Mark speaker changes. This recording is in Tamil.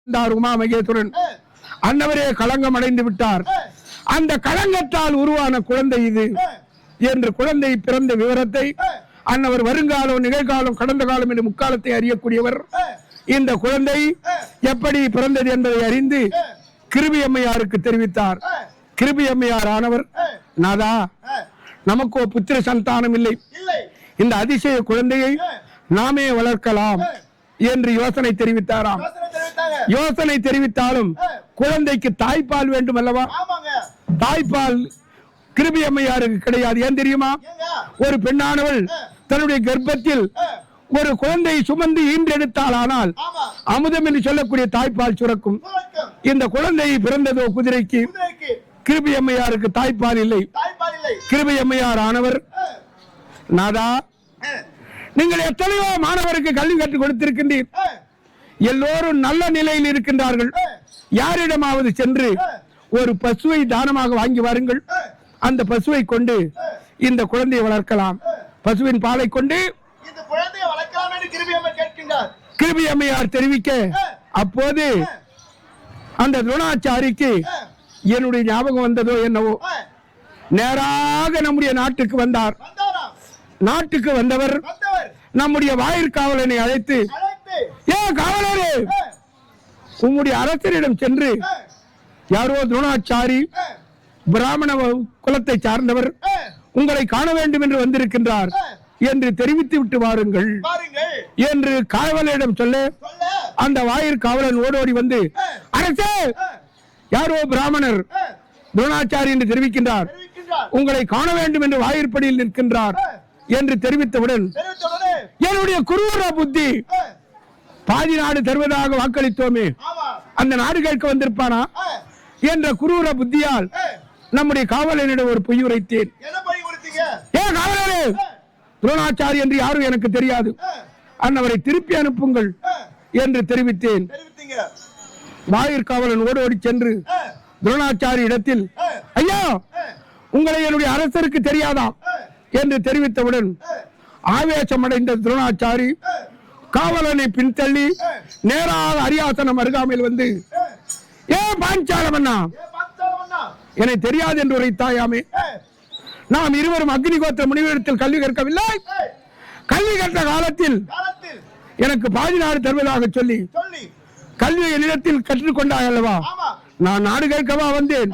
Speaker 1: உமா மகேஸ்வரன் அன்னவரே களங்கம் அடைந்து விட்டார். அந்த களங்கத்தால் உருவான குழந்தை இது என்று குழந்தை பிறந்த விவரத்தை அன்னவர் வருங்காலம், நிகழ்காலம், கடந்த காலம் என்று முக்காலத்தை அறியக்கூடியவர். இந்த குழந்தை எப்படி பிறந்தது என்பதை அறிந்து கிருபி அம்மையாருக்கு தெரிவித்தார். கிருபி அம்மையார் ஆனவர், நாதா, நமக்கோ புத்திர சந்தானம் இல்லை, இந்த அதிசய குழந்தையை நாமே வளர்க்கலாம் என்று யோசனை தெரிவித்தாராம். யோசனை தெரிவித்தாலும் குழந்தைக்கு தாய்ப்பால் வேண்டும் அல்லவா? தாய்ப்பால் கிருபி அம்மையாருக்கு கிடையாது. ஏன் தெரியுமா? ஒரு பெண்ணானவள் தன்னுடைய கர்ப்பத்தில் ஒரு குழந்தையை சுமந்து ஈன்றெடுத்தால் ஆனால் அமுதம் என்று சொல்லக்கூடிய தாய்ப்பால் சுரக்கும். இந்த குழந்தை பிறந்ததோ குதிரைக்கு. கிருபி அம்மையாருக்கு தாய்ப்பால் இல்லை. கிருபி அம்மையார் ஆனவர், நாதா, நீங்கள் எத்தனையோ மாணவருக்கு கல்வி கற்றுக் கொடுத்திருக்கின்றீர். எல்லோரும் நல்ல நிலையில் இருக்கின்றார்கள். யாரிடமாவது சென்று ஒரு பசுவை தானமாக வாங்கி வாருங்கள். அந்த பசுவை கொண்டு இந்த குழந்தையை வளர்க்கலாம். பசுவின் பாலை கொண்டு கிருபி அம்மையார் தெரிவிக்க, அப்போது அந்த துரோணாச்சாரிக்கு என்னுடைய ஞாபகம் வந்ததோ என்னவோ, நேராக நம்முடைய நாட்டுக்கு வந்தார். நாட்டுக்கு வந்தவர் நம்முடைய வாயிற்காவலனை அழைத்து, ஏன் காவலரே, உம்முடைய அரசரிடம் சென்று யாரோ துரோணாச்சாரி பிராமண குலத்தை சார்ந்தவர் உங்களை காண வேண்டும் என்று வந்திருக்கின்றார் என்று தெரிவித்து விட்டு வாருங்கள் என்று காவலரிடம் சொல்ல, அந்த வாயிற்காவலன் ஓடோடி வந்து, அரசே, யாரோ பிராமணர் துரோணாச்சாரி என்று தெரிவிக்கின்றார், உங்களை காண வேண்டும் என்று வாயிற்படியில் நிற்கின்றார் என்று தெரிவித்தவுடன், என்னுடைய குரூர புத்தி, பாதி நாடு தருவதாக வாக்களித்தோமே, அந்த நாடு கேட்க வந்திருப்பானா என்ற குரூர புத்தியால் நம்முடைய காவலனிடம் ஒரு பொய் உரைத்தேன். ஏன் காவலரே, துரோணாச்சாரி என்று யாரும் எனக்கு தெரியாது, அன்னவரை திருப்பி அனுப்புங்கள் என்று தெரிவித்தேன். வாயிற்காவலன் ஓடோடி சென்று துரோணாச்சாரி இடத்தில், ஐயா, உங்களை என்னுடைய அரசருக்கு தெரியாதாம் என்று தெரிவித்தவுடன் ஆவேசம் அடைந்த துரோணாச்சாரி காவலனை பின்தள்ளி நேராக அரியாசனம் அருகாமையில் வந்து, ஏன் பாஞ்சாலம் அண்ணா, என்னை தெரியாது என்று உரைத்தாயாமே, நாம் இருவரும் அக்னிகோத்திர முனிவரிடத்தில் கல்வி கற்கவில்லை, கல்வி கற்ற காலத்தில் எனக்கு பாதி நாடு தருவதாக சொல்லி கல்வியை என்னிடத்தில் கற்றுக்கொண்டாய் அல்லவா, நான் நாடு கேட்கவா வந்தேன்?